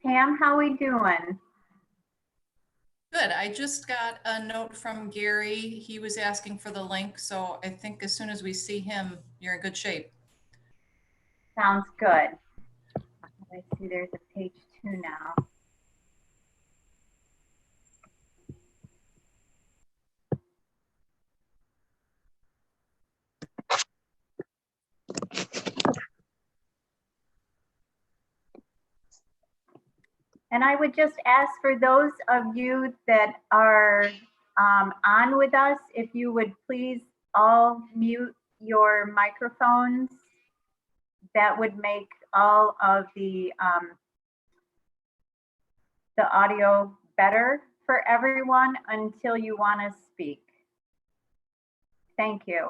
Pam, how we doing? Good. I just got a note from Gary. He was asking for the link, so I think as soon as we see him, you're in good shape. Sounds good. I see there's a page 2 now. And I would just ask for those of you that are on with us, if you would please all mute your microphones. That would make all of the audio better for everyone until you want to speak. Thank you.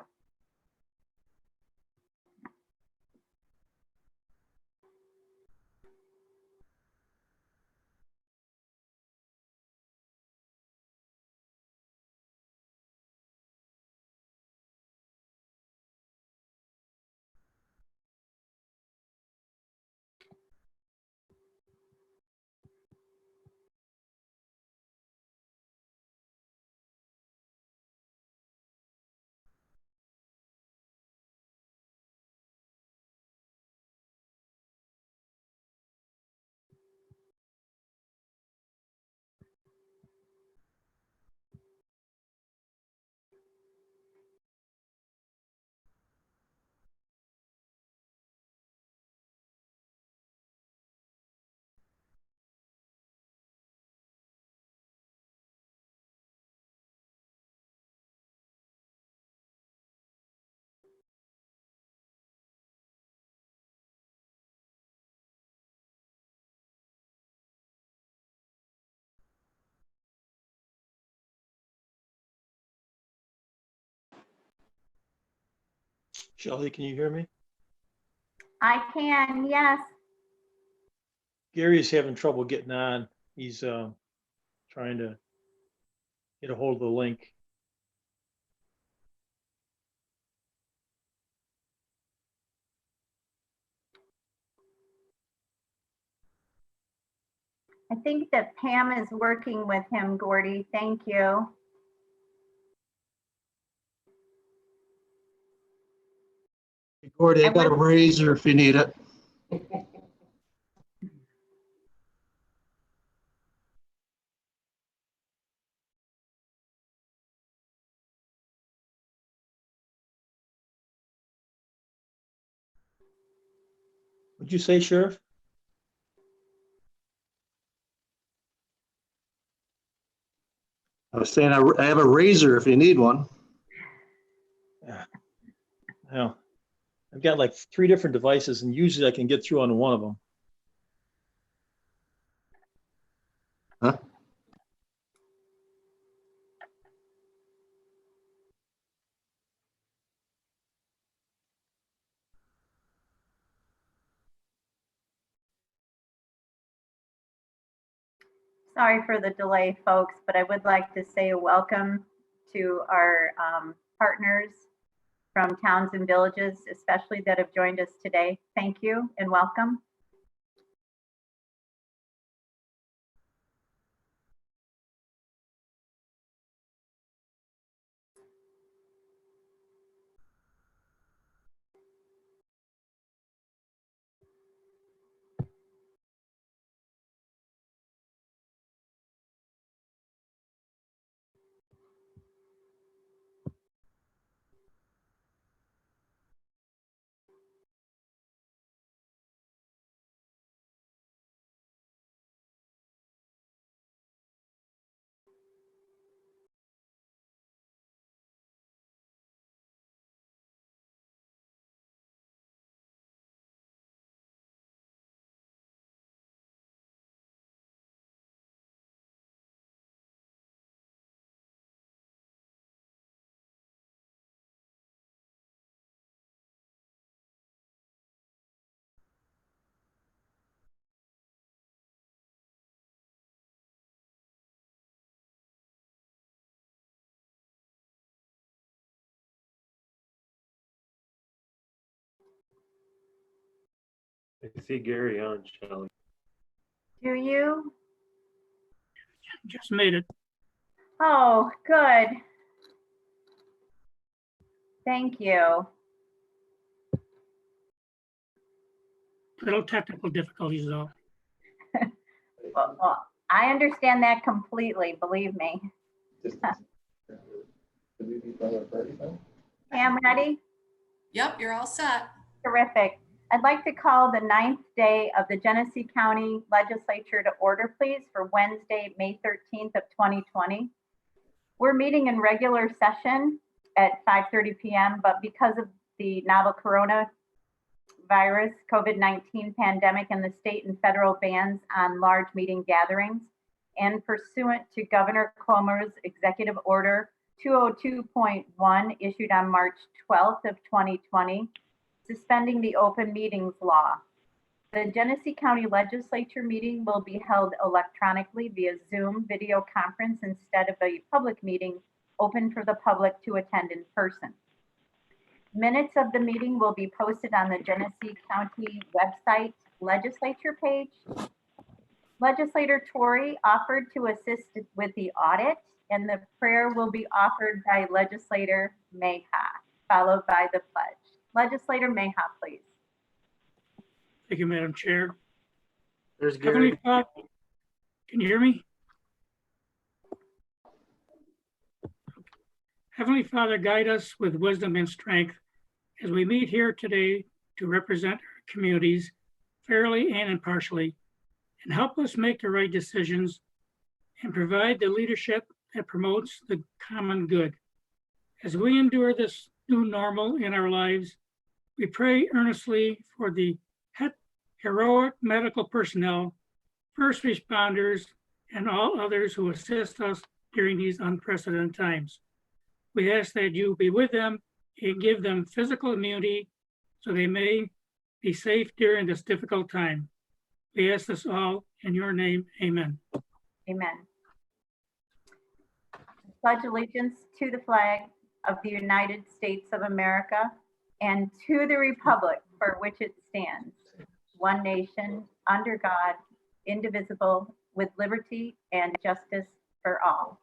Shelley, can you hear me? I can, yes. Gary's having trouble getting on. He's trying to get a hold of the link. I think that Pam is working with him, Gordy. Thank you. Gordy, I got a razor if you need it. What'd you say, Sheriff? I was saying I have a razor if you need one. Well, I've got like 3 different devices, and usually I can get through on one of them. Huh? Sorry for the delay, folks, but I would like to say welcome to our partners from towns and villages, especially that have joined us today. Thank you and welcome. I see Gary on, Shelley. Do you? Just made it. Oh, good. Thank you. Little technical difficulties though. Well, I understand that completely, believe me. Pam, ready? Yep, you're all set. Terrific. I'd like to call the 9th day of the Genesee County Legislature to order, please, for Wednesday, May 13th of 2020. We're meeting in regular session at 5:30 p.m., but because of the novel coronavirus COVID-19 pandemic and the state and federal bans on large meeting gatherings, and pursuant to Governor Cuomo's Executive Order 202.1 issued on March 12th of 2020, suspending the open meetings law. The Genesee County Legislature meeting will be held electronically via Zoom video conference instead of a public meeting open for the public to attend in person. Minutes of the meeting will be posted on the Genesee County website legislature page. Legislator Tory offered to assist with the audit, and the prayer will be offered by Legislator Mayha, followed by the pledge. Legislator Mayha, please. Thank you, Madam Chair. There's Heavenly Gary. Father, can you hear me? Heavenly Father, guide us with wisdom and strength as we meet here today to represent our communities fairly and impartially, and help us make the right decisions and provide the leadership that promotes the common good. As we endure this new normal in our lives, we pray earnestly for the heroic medical personnel, first responders, and all others who assist us during these unprecedented times. We ask that you be with them and give them physical immunity so they may be safe during this difficult time. We ask this all in your name, amen. Amen. I pledge allegiance to the flag of the United States of America and to the republic for which it stands, one nation, under God, indivisible, with liberty and justice for all.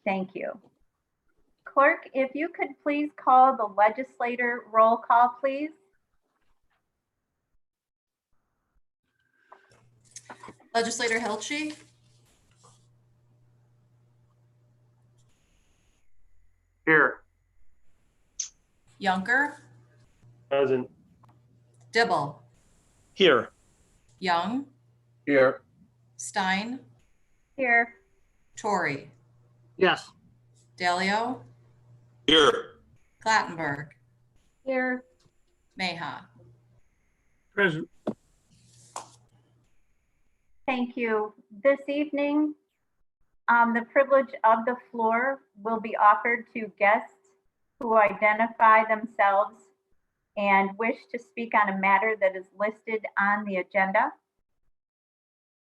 Thank you. Clerk, if you could please call the legislator roll call, please. Legislator Hilchi, Here. Yunker, Present. Dibble, Here. Young, Here. Stein, Here. Tory, Yes. Dalio, Here. Clattenburg, Here. Mayha. Present. Thank you. This evening, the privilege of the floor will be offered to guests who identify themselves and wish to speak on a matter that is listed on the agenda.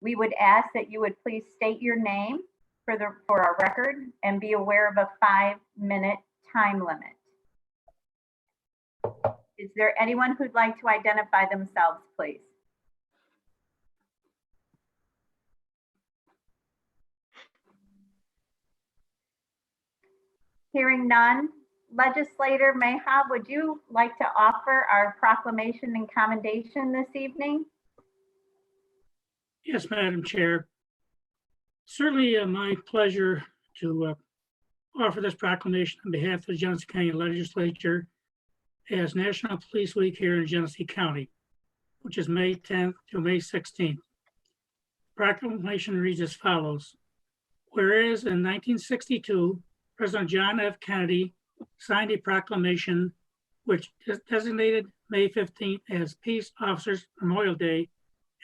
We would ask that you would please state your name for our record and be aware of a 5-minute time limit. Is there anyone who'd like to identify themselves, please? Hearing none, Legislator Mayha, would you like to offer our proclamation and commendation this evening? Yes, Madam Chair. Certainly my pleasure to offer this proclamation on behalf of the Genesee County Legislature as National Police Week here in Genesee County, which is May 10th to May 16th. Proclamation reads as follows. Whereas in 1962, President John F. Kennedy signed a proclamation which designated May 15th as Peace Officers Memorial Day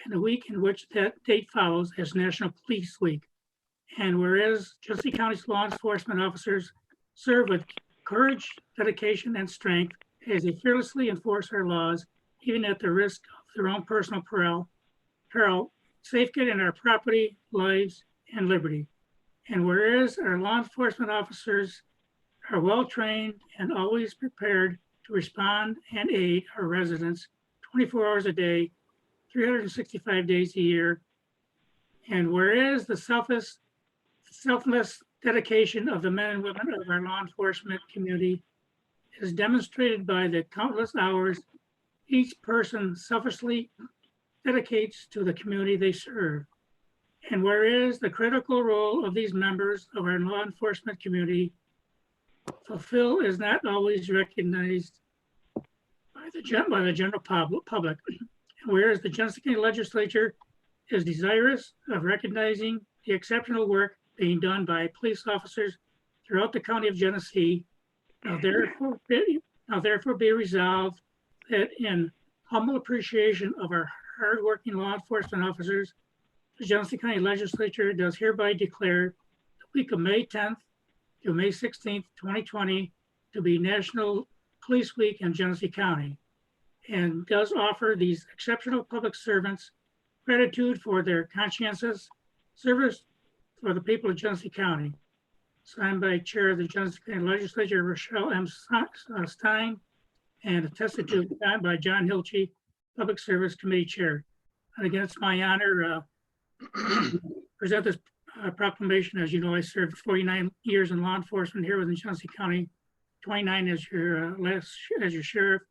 and the week in which that date follows as National Police Week. And whereas Genesee County's law enforcement officers serve with courage, dedication, and strength as they fearlessly enforce our laws, even at the risk of their own personal peril, safeguarding our property, lives, and liberty. And whereas our law enforcement officers are well-trained and always prepared to respond and aid our residents 24 hours a day, 365 days a year. And whereas the selfless dedication of the men and women of our law enforcement community is demonstrated by the countless hours each person selflessly dedicates to the community they serve. And whereas the critical role of these members of our law enforcement community fulfill is not always recognized by the general public. And whereas the Genesee County Legislature is desirous of recognizing the exceptional work being done by police officers throughout the county of Genesee, now therefore be resolved that in humble appreciation of our hardworking law enforcement officers, the Genesee County Legislature does hereby declare the week of May 10th to May 16th, 2020 to be National Police Week in Genesee County, and does offer these exceptional public servants gratitude for their conscientious service for the people of Genesee County. Signed by Chair of the Genesee County Legislature, Rochelle M. Stein, and attested to by John Hilchey, Public Service Committee Chair. And again, it's my honor to present this proclamation. As you know, I served 49 years in law enforcement here within Genesee County, 29 as your sheriff,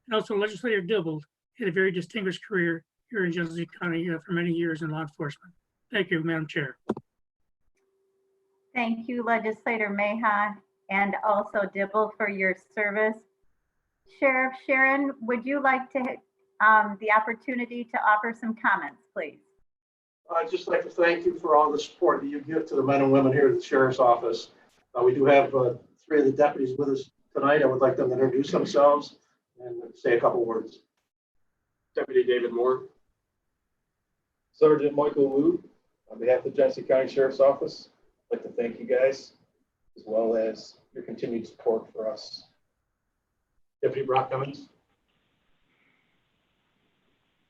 and also Legislator Dibble. Had a very distinguished career here in Genesee County for many years in law enforcement. Thank you, Madam Chair. Thank you, Legislator Maha, and also Dibble for your service. Sheriff Sharon, would you like to the opportunity to offer some comments, please? I'd just like to thank you for all the support that you give to the men and women here at the Sheriff's Office. We do have 3 of the deputies with us tonight. I would like them to introduce themselves and say a couple words. Deputy David Moore. Sergeant Michael Wu. On behalf of the Genesee County Sheriff's Office, I'd like to thank you guys, as well as your continued support for us. Deputy Brock Cummings.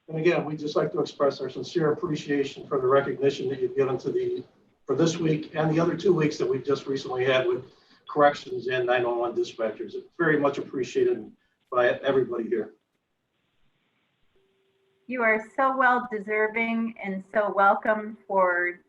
And again, we'd just like to express our sincere appreciation for the recognition that you've given to for this week and the other 2 weeks that we've just recently had with corrections and 911 dispatchers. It's very much appreciated by everybody here. You are so well deserving and so welcome for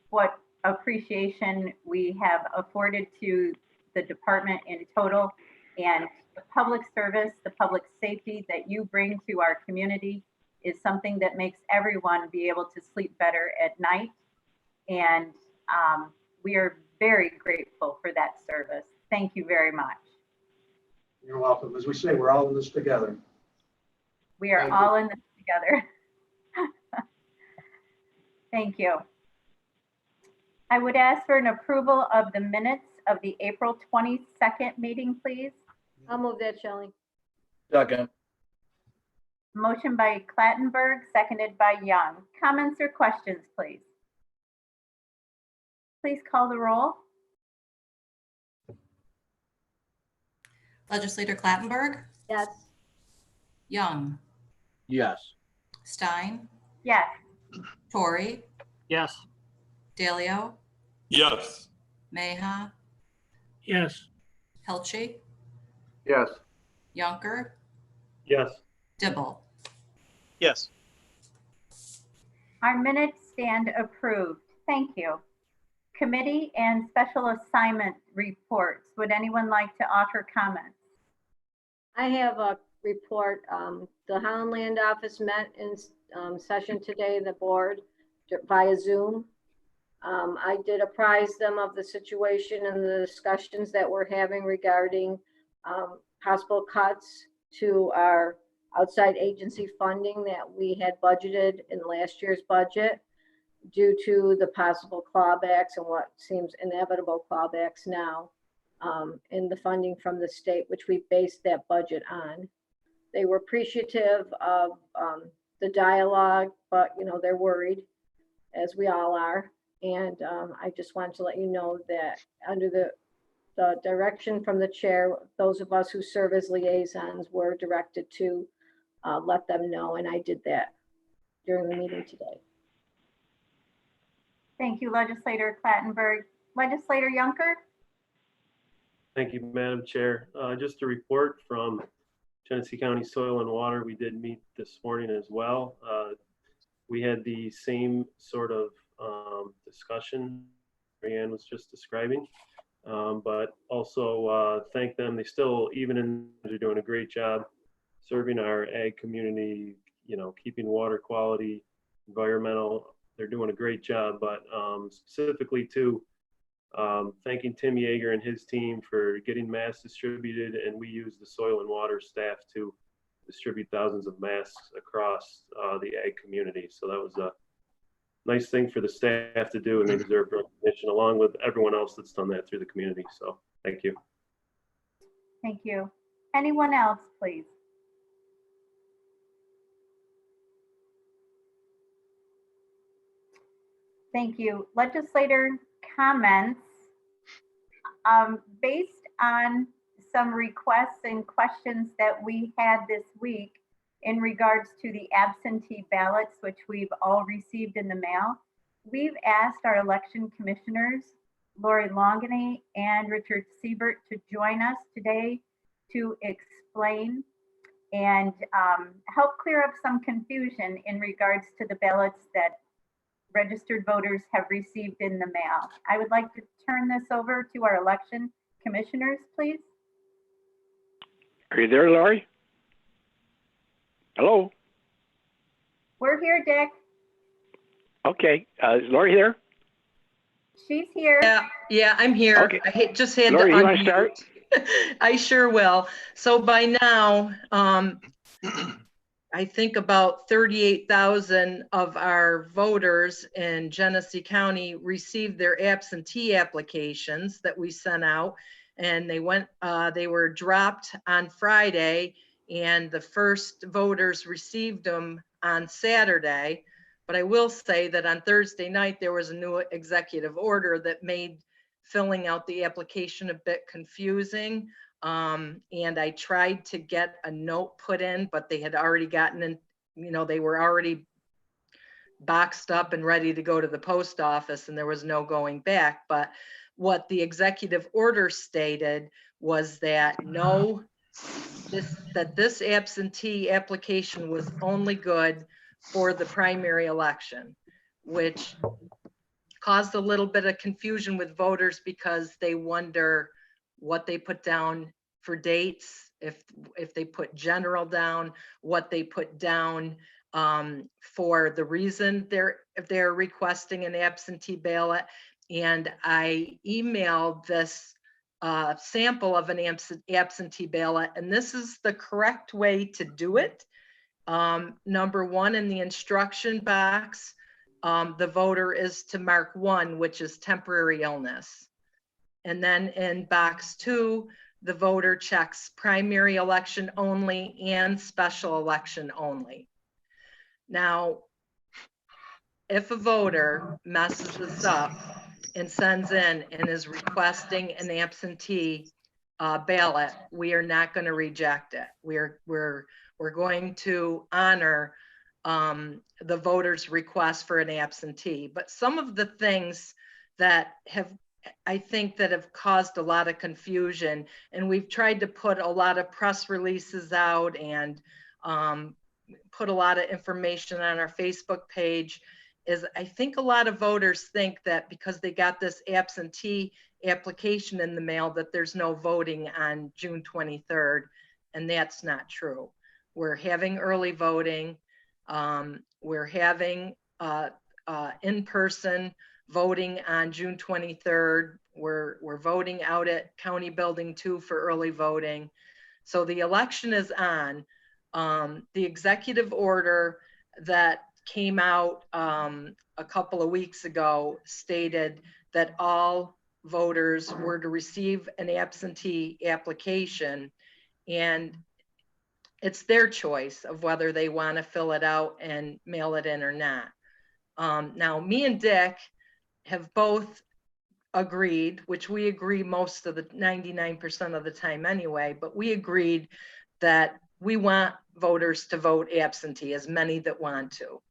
what appreciation we have afforded to the department in total, and the public service, the public safety that you bring to our community is something that makes everyone be able to sleep better at night. And we are very grateful for that service. Thank you very much. You're welcome. As we say, we're all in this together. We are all in this together. Thank you. I would ask for an approval of the minutes of the April 22nd meeting, please. I'll move that, Shelley. Second. Motion by Clattenburg, seconded by Young. Comments or questions, please? Please call the roll. Legislator Clattenburg, Yes. Young, Yes. Stein, Yes. Torrey, Yes. Dalio, Yes. Maha, Yes. Hilchey, Yes. Yunker, Yes. Dibble. Yes. Our minutes stand approved. Thank you. Committee and special assignment reports. Would anyone like to offer comments? I have a report. The Holland Land Office met in session today, the board via Zoom. I did apprise them of the situation and the discussions that we're having regarding possible cuts to our outside agency funding that we had budgeted in last year's budget due to the possible clawbacks and what seems inevitable clawbacks now in the funding from the state, which we based that budget on. They were appreciative of the dialogue, but they're worried, as we all are. And I just wanted to let you know that under the direction from the chair, those of us who serve as liaisons were directed to let them know, and I did that during the meeting today. Thank you, Legislator Clattenburg. Legislator Yunker? Thank you, Madam Chair. Just a report from Genesee County Soil and Water, we did meet this morning as well. We had the same sort of discussion Marianne was just describing, but also thank them. They still, they're doing a great job serving our ag community, you know, keeping water quality, environmental. They're doing a great job, but specifically too, thanking Tim Yeager and his team for getting masks distributed, and we use the soil and water staff to distribute thousands of masks across the ag community. So that was a nice thing for the staff to do, and they deserve recognition along with everyone else that's done that through the community. So thank you. Thank you. Anyone else, please? Thank you. Legislator comments. Based on some requests and questions that we had this week in regards to the absentee ballots, which we've all received in the mail, we've asked our election commissioners, Lori Longanay and Richard Siebert, to join us today to explain and help clear up some confusion in regards to the ballots that registered voters have received in the mail. I would like to turn this over to our election commissioners, please. Are you there, Lori? Hello? We're here, Dick. Okay. Is Lori here? She's here. Yeah, I'm here. Okay. I just had Lori, to you want to unmute. start? I sure will. So by now, I think about 38,000 of our voters in Genesee County received their absentee applications that we sent out, and they were dropped on Friday, and the first voters received them on Saturday. But I will say that on Thursday night, there was a new executive order that made filling out the application a bit confusing. And I tried to get a note put in, but they had already gotten in, you know, they were already boxed up and ready to go to the post office, and there was no going back. But what the executive order stated was that this absentee application was only good for the primary election, which caused a little bit of confusion with voters because they wonder what they put down for dates, if they put general down, what they put down for the reason they're requesting an absentee ballot. And I emailed this sample of an absentee ballot, and this is the correct way to do it. Number one, in the instruction box, the voter is to mark 1, which is temporary illness. And then in box 2, the voter checks primary election only and special election only. Now, if a voter messes this up and sends in and is requesting an absentee ballot, we are not going to reject it. We're going to honor the voter's request for an absentee. But some of the things that I think that have caused a lot of confusion, and we've tried to put a lot of press releases out and put a lot of information on our Facebook page, is I think a lot of voters think that because they got this absentee application in the mail that there's no voting on June 23rd, and that's not true. We're having early voting. We're having in-person voting on June 23rd. We're voting out at County Building 2 for early voting. So the election is on. The executive order that came out a couple of weeks ago stated that all voters were to receive an absentee application, and it's their choice of whether they want to fill it out and mail it in or not. Now, me and Dick have both agreed, which we agree most of the 99% of the time anyway, but we agreed that we want voters to vote absentee, as many that want to.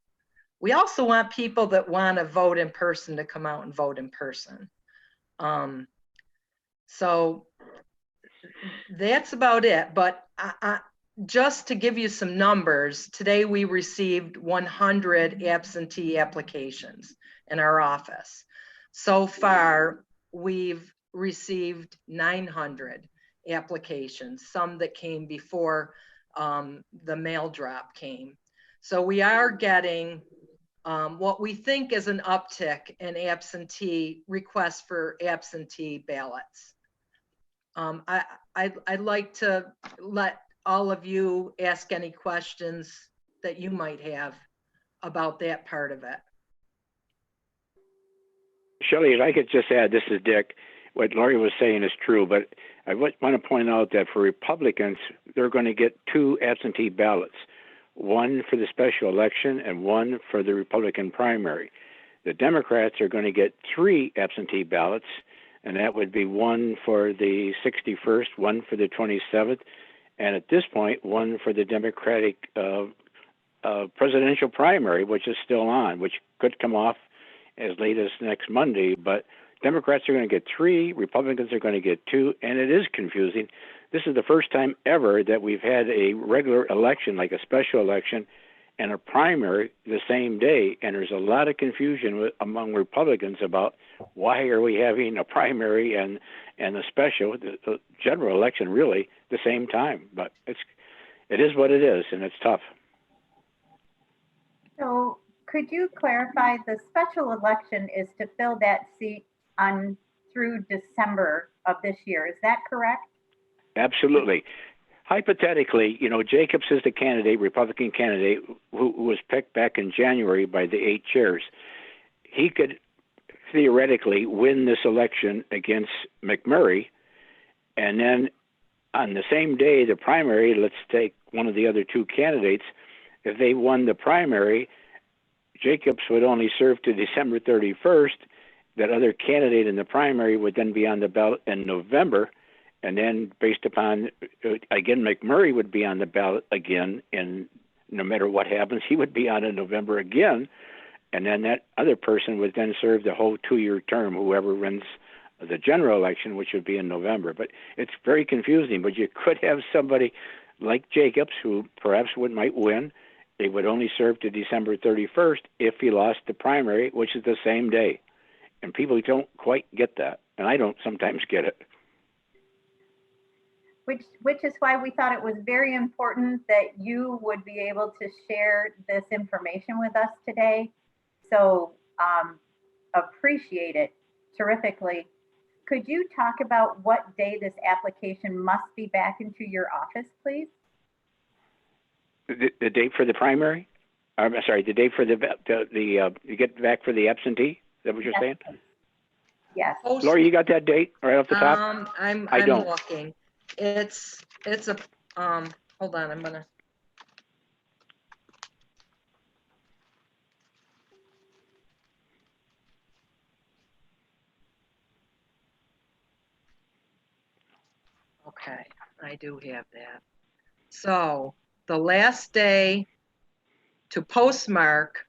We also want people that want to vote in person to come out and vote in person. So that's about it. But just to give you some numbers, today we received 100 absentee applications in our office. So far, we've received 900 applications, some that came before the mail drop came. So we are getting what we think is an uptick in absentee requests for absentee ballots. I'd like to let all of you ask any questions that you might have about that part of it. Shelley, if I could just add, this is Dick. What Lori was saying is true, but I want to point out that for Republicans, they're going to get 2 absentee ballots, one for the special election and one for the Republican primary. The Democrats are going to get 3 absentee ballots, and that would be one for the 61st, one for the 27th, and at this point, one for the Democratic presidential primary, which is still on, which could come off as late as next Monday. But Democrats are going to get 3, Republicans are going to get 2, and it is confusing. This is the first time ever that we've had a regular election, like a special election, and a primary the same day, and there's a lot of confusion among Republicans about why are we having a primary and a special, the general election, really the same time. But it is what it is, and it's tough. So could you clarify, the special election is to fill that seat through December of this year, is that correct? Absolutely. Hypothetically, Jacobs is the candidate, Republican candidate, who was picked back in January by the 8 chairs. He could theoretically win this election against McMurray, and then on the same day, the primary, let's take one of the other 2 candidates, if they won the primary, Jacobs would only serve to December 31st. That other candidate in the primary would then be on the ballot in November. And then based upon, again, McMurray would be on the ballot again, and no matter what happens, he would be on in November again. And then that other person would then serve the whole 2-year term, whoever wins the general election, which would be in November. But it's very confusing. But you could have somebody like Jacobs, who perhaps might win. They would only serve to December 31st if he lost the primary, which is the same day. And people don't quite get that. And I don't sometimes get it. Which is why we thought it was very important that you would be able to share this information with us today. So appreciate it terrifically. Could you talk about what day this application must be back into your office, please? The date for the primary? I'm sorry, the date for you get back for the absentee? Is that what you're saying? Yes. Lori, you got that date right off the top? I'm don't. looking. It's a, hold on, I'm gonna. Okay, I do have that. So the last day to postmark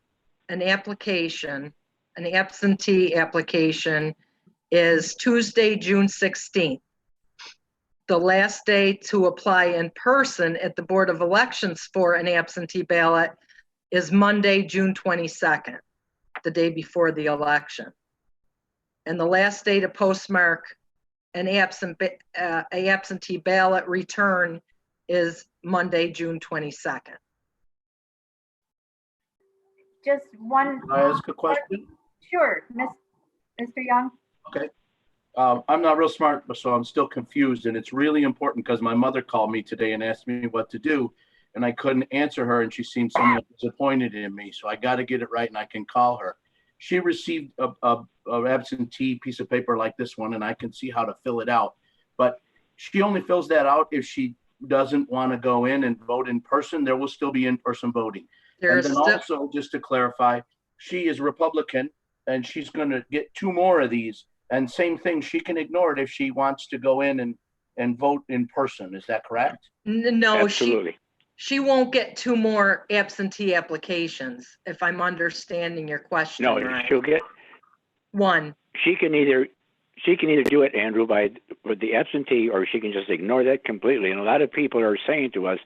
an application, an absentee application, is Tuesday, June 16th. The last day to apply in person at the Board of Elections for an absentee ballot is Monday, June 22nd, the day before the election. And the last day to postmark an absentee ballot return is Monday, June 22nd. Just one. Can I ask a question? Sure, Mr. Young. Okay. I'm not real smart, so I'm still confused, and it's really important because my mother called me today and asked me what to do, and I couldn't answer her, and she seemed somewhat disappointed in me, so I got to get it right, and I can call her. She received a absentee piece of paper like this one, and I can see how to fill it out, but she only fills that out if she doesn't want to go in and vote in person. There will still be in-person voting. And then also, just to clarify, she is Republican, and she's going to get 2 more of these. And same thing, she can ignore it if she wants to go in and vote in person. Is that correct? No, Absolutely. she won't get 2 more absentee applications, if I'm understanding your question. No, right. she'll get 1. She can either do it, Andrew, with the absentee, or she can just ignore that completely. And a lot of people are saying to us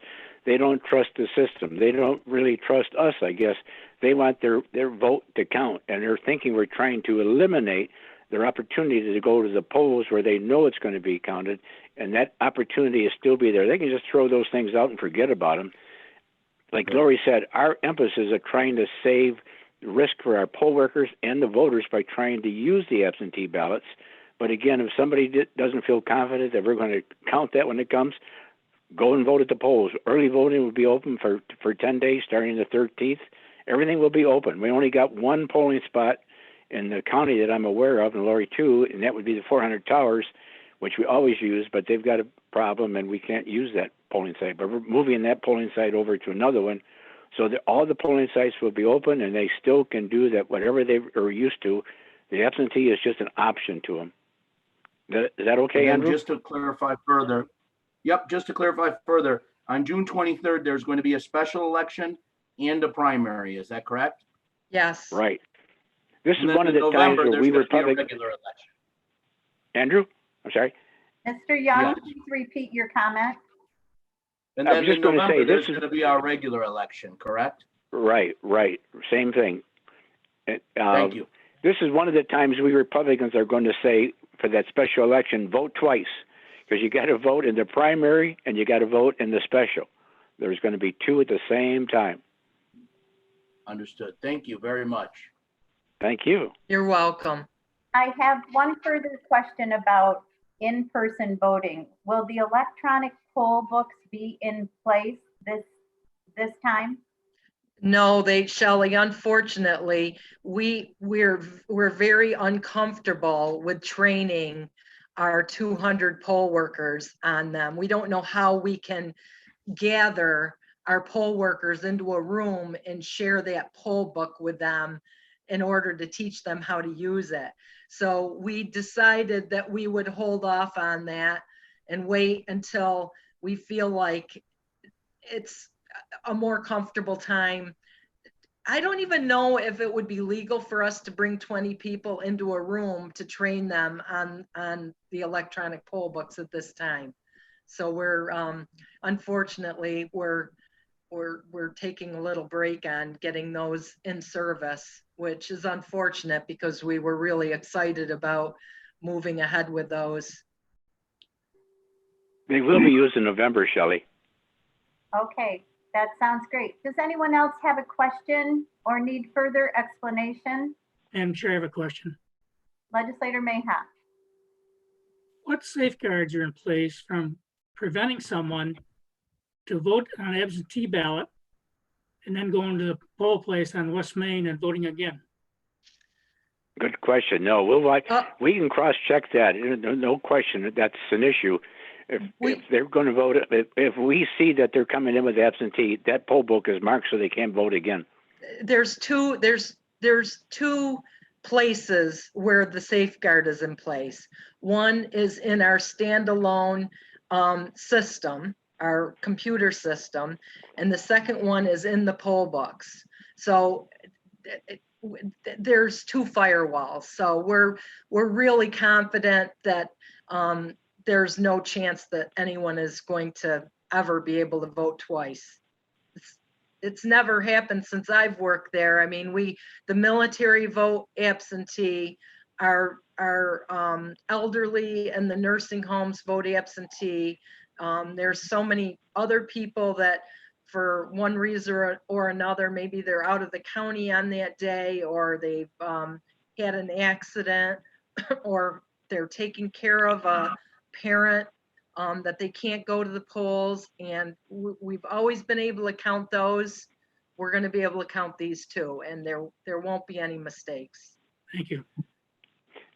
They don't trust the system. They don't really trust us, I guess. They want their vote to count, and they're thinking we're trying to eliminate their opportunity to go to the polls where they know it's going to be counted, and that opportunity is still be there. They can just throw those things out and forget about them. Like Lori said, our emphasis is trying to save risk for our poll workers and the voters by trying to use the absentee ballots. But again, if somebody doesn't feel confident that we're going to count that when it comes, go and vote at the polls. Early voting will be open for 10 days starting the 13th. Everything will be open. We only got one polling spot in the county that I'm aware of, and Lori too, and that would be the 400 Towers, which we always use, but they've got a problem and we can't use that polling site. But we're moving that polling site over to another one so that all the polling sites will be open and they still can do that, whatever they are used to. The absentee is just an option to them. Is that okay, Andrew? Just to clarify further, on June 23rd, there's going to be a special election and a primary. Is that correct? Yes. Right. This is And then one of in the November, times where we there's were gonna be a public. regular election. Andrew, I'm sorry. Mr. Young, Yeah. please repeat your comment. And I then was just in gonna say, November, this there's is- going to be our regular election, correct? Right. Same thing. Thank you. This is one of the times we Republicans are going to say for that special election, vote twice, because you got to vote in the primary and you got to vote in the special. There's going to be two at the same time. Understood. Thank you very much. Thank you. You're welcome. I have one further question about in-person voting. Will the electronic poll books be in place this time? No, Shelley, unfortunately, we're very uncomfortable with training our 200 poll workers on them. We don't know how we can gather our poll workers into a room and share that poll book with them in order to teach them how to use it. So we decided that we would hold off on that and wait until we feel like it's a more comfortable time. I don't even know if it would be legal for us to bring 20 people into a room to train them on the electronic poll books at this time. So we're unfortunately we're taking a little break on getting those in service, which is unfortunate because we were really excited about moving ahead with those. They will be used in November, Shelley. Okay, that sounds great. Does anyone else have a question or need further explanation? Madam Chair, I have a question. Legislator Mayhap. What safeguards are in place from preventing someone to vote on an absentee ballot and then going to the poll place on West Main and voting again? Good question. No, we can cross-check that. No question. That's an issue. If they're going to vote, if we see that they're coming in with absentee, that poll book is marked so they can't vote again. There's two places where the safeguard is in place. One is in our standalone system, our computer system, and the second one is in the poll books. So there's two firewalls. So we're really confident that there's no chance that anyone is going to ever be able to vote twice. It's never happened since I've worked there. I mean, the military vote absentee, our elderly and the nursing homes vote absentee. There's so many other people that for one reason or another, maybe they're out of the county on that day, or they've had an accident, or they're taking care of a parent that they can't go to the polls, and we've always been able to count those. We're going to be able to count these too, and there won't be any mistakes. Thank you.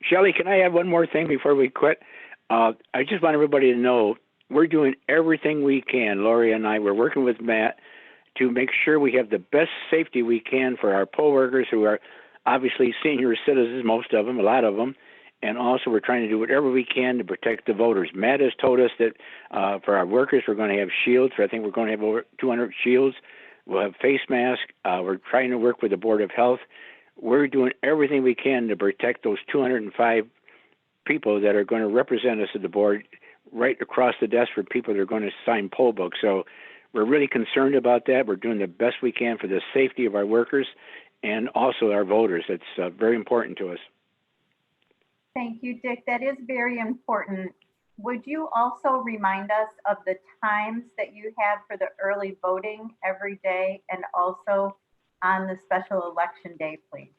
Shelley, can I add one more thing before we quit? I just want everybody to know we're doing everything we can. Lori and I, we're working with Matt to make sure we have the best safety we can for our poll workers who are obviously senior citizens, most of them, a lot of them. And also we're trying to do whatever we can to protect the voters. Matt has told us that for our workers, we're going to have shields. I think we're going to have over 200 shields. We'll have face masks. We're trying to work with the Board of Health. We're doing everything we can to protect those 205 people that are going to represent us at the board right across the desk for people that are going to sign poll books. So we're really concerned about that. We're doing the best we can for the safety of our workers and also our voters. It's very important to us. Thank you, Dick. That is very important. Would you also remind us of the times that you have for the early voting every day and also on the special election day, please?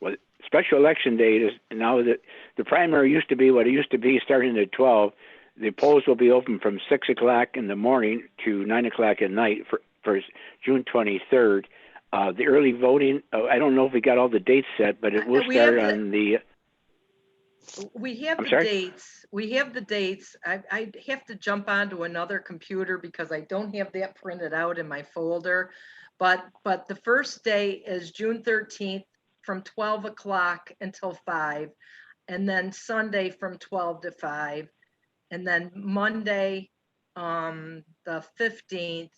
Well, special election day is now that the primary used to be what it used to be, starting at 12. The polls will be open from 6 o'clock in the morning to 9 o'clock at night for June 23rd. The early voting, I don't know if we got all the dates set, but it will start on the. We have the dates. We have the dates. I have to jump onto another computer because I don't have that printed out in my folder. But the first day is June 13th from 12 o'clock until 5. And then Sunday from 12 to 5. And then Monday, the 15th,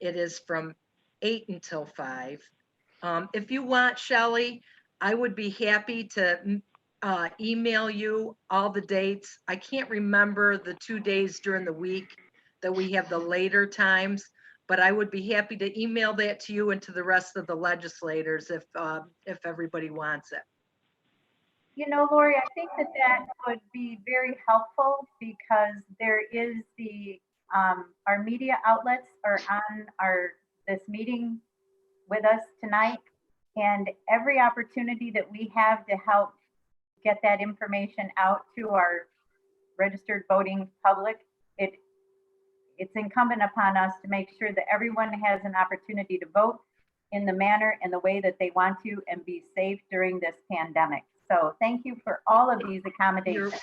it is from 8 until 5. If you want, Shelley, I would be happy to email you all the dates. I can't remember the 2 days during the week that we have the later times, but I would be happy to email that to you and to the rest of the legislators if everybody wants it. You know, Lori, I think that would be very helpful because there is our media outlets are on this meeting with us tonight, and every opportunity that we have to help get that information out to our registered voting public, it's incumbent upon us to make sure that everyone has an opportunity to vote in the manner and the way that they want to and be safe during this pandemic. So thank you for all of these accommodations.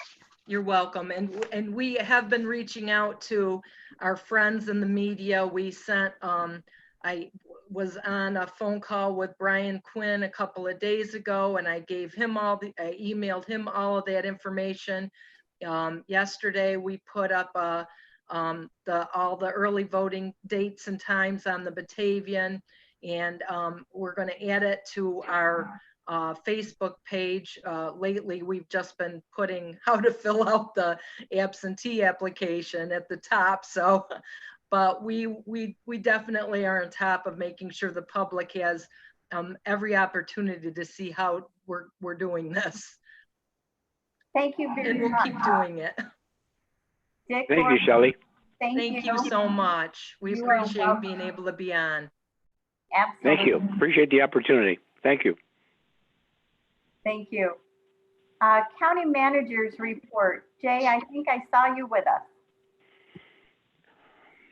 You're welcome. And we have been reaching out to our friends in the media. We sent, I was on a phone call with Brian Quinn a couple of days ago, and I gave him I emailed him all of that information. Yesterday, we put up all the early voting dates and times on the Batavian, and we're going to add it to our Facebook page. Lately, we've just been putting how to fill out the absentee application at the top. So, but we definitely are on top of making sure the public has every opportunity to see how we're doing this. Thank you very much. And we'll keep doing it. Dick, Thank you, Shelley. Thank you so much. We appreciate being able to be on. Absolutely. Thank you. Appreciate the opportunity. Thank you. Thank you. County Manager's report. Jay, I think I saw you with us.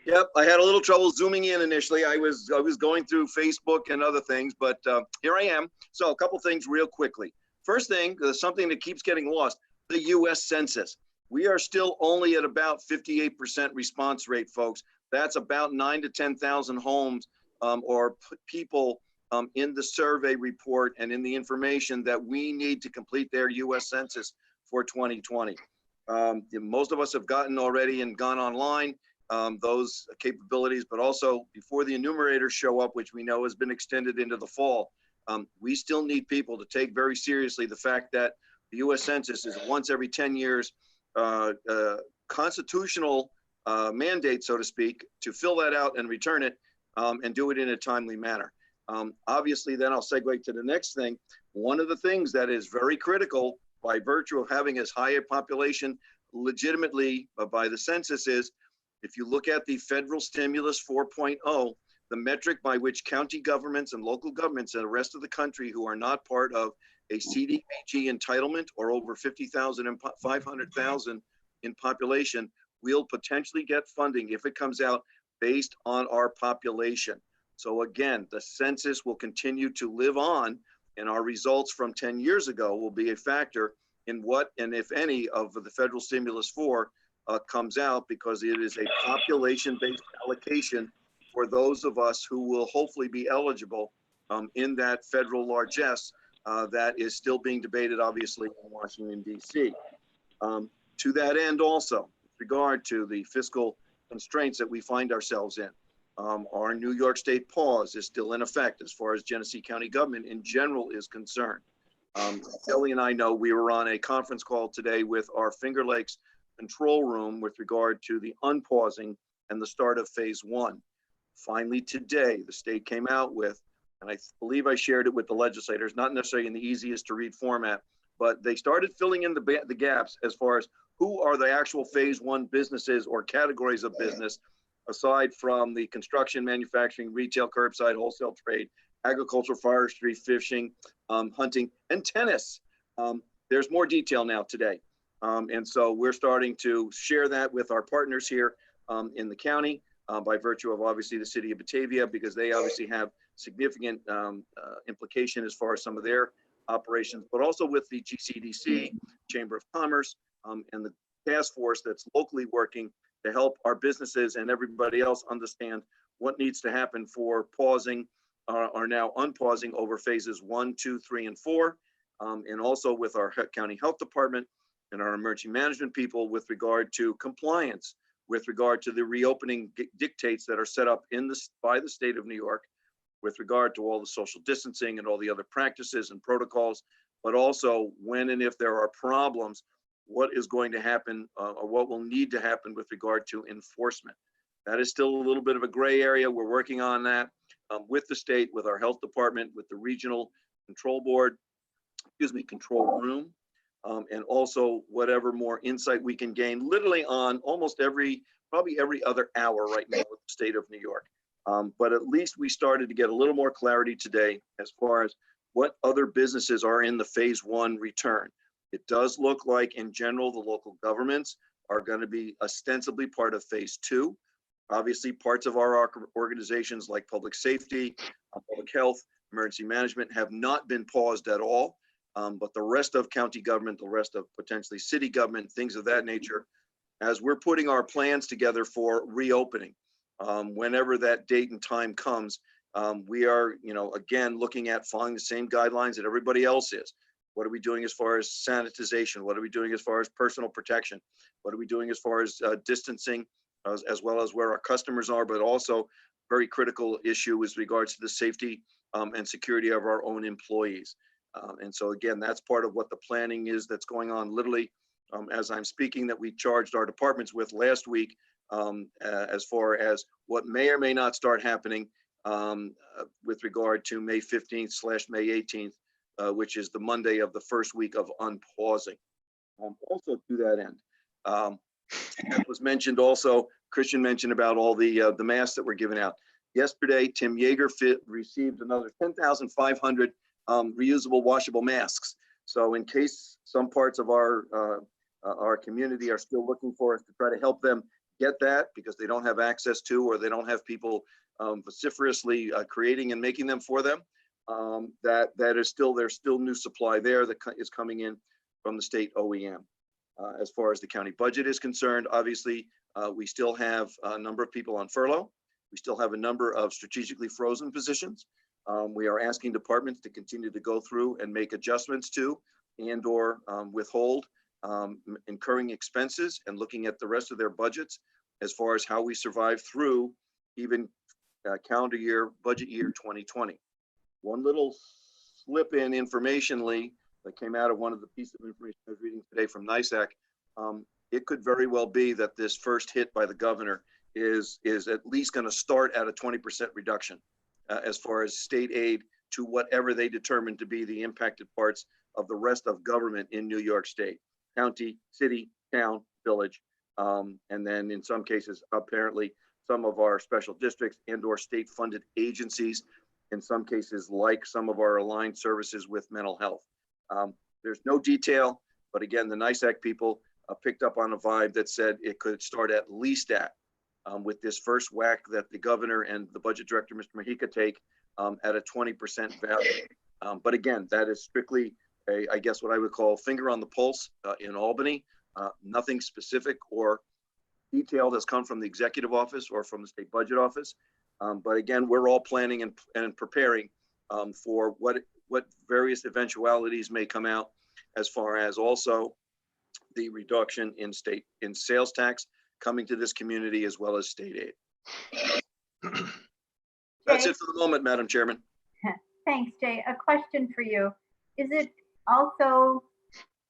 Yep, I had a little trouble zooming in initially. I was going through Facebook and other things, but here I am. So a couple things real quickly. First thing, something that keeps getting lost, the U.S. Census. We are still only at about 58% response rate, folks. That's about 9,000 to 10,000 homes or people in the survey report and in the information that we need to complete their U.S. Census for 2020. Most of us have gotten already and gone online, those capabilities, but also before the enumerators show up, which we know has been extended into the fall, we still need people to take very seriously the fact that the U.S. Census is once every 10 years constitutional mandate, so to speak, to fill that out and return it and do it in a timely manner. Obviously, then I'll segue to the next thing. One of the things that is very critical by virtue of having as high a population legitimately by the census is, if you look at the federal stimulus 4.0, the metric by which county governments and local governments and the rest of the country who are not part of a CDBG entitlement or over 50,000 and 500,000 in population will potentially get funding if it comes out based on our population. So again, the census will continue to live on, and our results from 10 years ago will be a factor in what, and if any, of the federal stimulus 4 comes out, because it is a population-based allocation for those of us who will hopefully be eligible in that federal largesse that is still being debated, obviously, in Washington, D.C. To that end also, with regard to the fiscal constraints that we find ourselves in, our New York State pause is still in effect as far as Genesee County government in general is concerned. Kelly and I know we were on a conference call today with our Finger Lakes control room with regard to the unpausing and the start of phase one. Finally, today, the state came out with, and I believe I shared it with the legislators, not necessarily in the easiest to read format, but they started filling in the gaps as far as who are the actual phase one businesses or categories of business, aside from the construction, manufacturing, retail, curbside, wholesale trade, agriculture, forestry, fishing, hunting, and tennis. There's more detail now today. And so we're starting to share that with our partners here in the county by virtue of obviously the city of Batavia, because they obviously have significant implication as far as some of their operations, but also with the GCDC, Chamber of Commerce, and the task force that's locally working to help our businesses and everybody else understand what needs to happen for pausing or now unpausing over phases 1, 2, 3, and 4, and also with our county health department and our emergency management people with regard to compliance, with regard to the reopening dictates that are set up by the state of New York, with regard to all the social distancing and all the other practices and protocols, but also when and if there are problems, what is going to happen or what will need to happen with regard to enforcement. That is still a little bit of a gray area. We're working on that with the state, with our health department, with the regional control room, and also whatever more insight we can gain literally on almost probably every other hour right now with the state of New York. But at least we started to get a little more clarity today as far as what other businesses are in the phase one return. It does look like in general, the local governments are going to be ostensibly part of phase two. Obviously, parts of our organizations like public safety, public health, emergency management have not been paused at all. But the rest of county government, the rest of potentially city government, things of that nature, as we're putting our plans together for reopening, whenever that date and time comes, we are, again, looking at following the same guidelines that everybody else is. What are we doing as far as sanitization? What are we doing as far as personal protection? What are we doing as far as distancing, as well as where our customers are, but also very critical issue with regards to the safety and security of our own employees. And so again, that's part of what the planning is that's going on literally as I'm speaking, that we charged our departments with last week as far as what may or may not start happening with regard to May 15th/May 18th, which is the Monday of the first week of unpausing. Also to that end, that was mentioned also, Christian mentioned about all the masks that were given out. Yesterday, Tim Yeager received another 10,500 reusable washable masks. So in case some parts of our community are still looking for us to try to help them get that because they don't have access to, or they don't have people vociferously creating and making them for them, there's still new supply there that is coming in from the state OEM. As far as the county budget is concerned, obviously, we still have a number of people on furlough. We still have a number of strategically frozen positions. We are asking departments to continue to go through and make adjustments to and/or withhold incurring expenses and looking at the rest of their budgets as far as how we survive through even calendar year, budget year 2020. One little slip in informationally that came out of one of the pieces of information I was reading today from NISAC, it could very well be that this first hit by the governor is at least going to start at a 20% reduction as far as state aid to whatever they determine to be the impacted parts of the rest of government in New York State, county, city, town, village, and then in some cases, apparently some of our special districts and/or state-funded agencies, in some cases, like some of our aligned services with mental health. There's no detail, but again, the NISAC people picked up on a vibe that said it could start at least at, with this first whack that the governor and the budget director, Mr. Mahika, take at a 20% value. But again, that is strictly I guess what I would call finger on the pulse in Albany. Nothing specific or detailed has come from the executive office or from the state budget office. But again, we're all planning and preparing for what various eventualities may come out as far as also the reduction in sales tax coming to this community as well as state aid. That's it for the moment, Madam Chairman. Thanks, Jay. A question for you. Is it also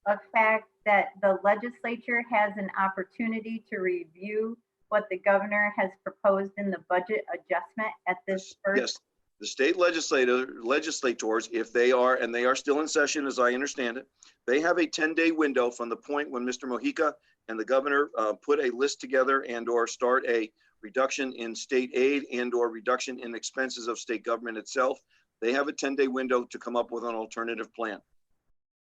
a fact that the legislature has an opportunity to review what the governor has proposed in the budget adjustment at this first? Yes, the state legislators, if they are, and they are still in session, as I understand it, they have a 10-day window from the point when Mr. Mojica and the governor put a list together and or start a reduction in state aid and or reduction in expenses of state government itself. They have a 10-day window to come up with an alternative plan.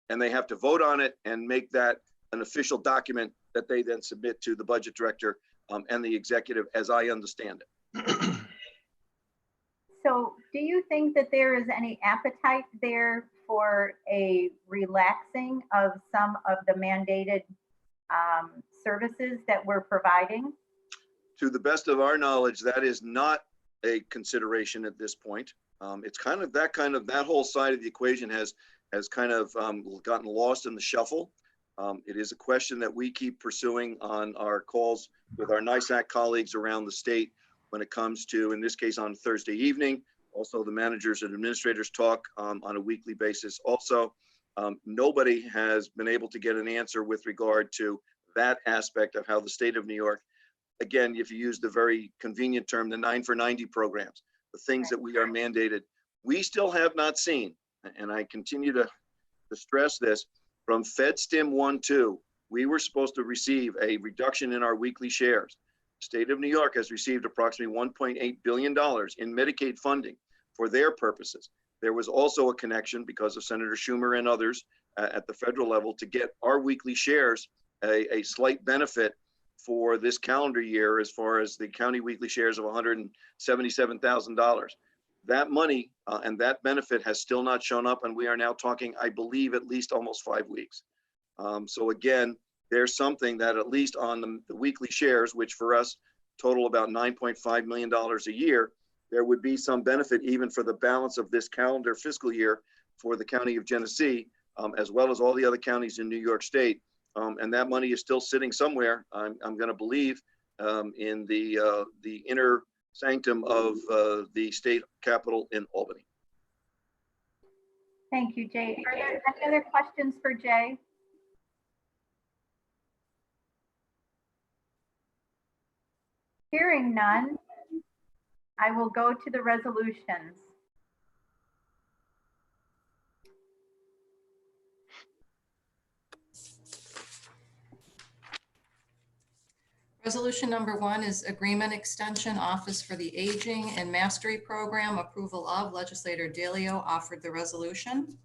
And they have to vote on it and make that an official document that they then submit to the budget director and the executive, as I understand it. So do you think that there is any appetite there for a relaxing of some of the mandated services that we're providing? To the best of our knowledge, that is not a consideration at this point. It's kind of that whole side of the equation has kind of gotten lost in the shuffle. It is a question that we keep pursuing on our calls with our NISAC colleagues around the state when it comes to, in this case, on Thursday evening. Also, the managers and administrators talk on a weekly basis. Also, nobody has been able to get an answer with regard to that aspect of how the state of New York, again, if you use the very convenient term, the 9 for 90 programs, the things that we are mandated, we still have not seen, and I continue to stress this, from FedStim 1-2, we were supposed to receive a reduction in our weekly shares. The state of New York has received approximately $1.8 billion in Medicaid funding for their purposes. There was also a connection because of Senator Schumer and others at the federal level to get our weekly shares a slight benefit for this calendar year as far as the county weekly shares of $177,000. That money and that benefit has still not shown up, and we are now talking, I believe, at least almost 5 weeks. So again, there's something that at least on the weekly shares, which for us total about $9.5 million a year, there would be some benefit even for the balance of this calendar fiscal year for the county of Genesee, as well as all the other counties in New York State. And that money is still sitting somewhere, I'm going to believe, in the inner sanctum of the state capitol in Albany. Thank you, Jay. Are there any other questions for Jay? Hearing none, I will go to the resolutions. Resolution number 1 is Agreement Extension Office for the Aging and Mastery Program. Approval of. Legislator Delio offered the resolution.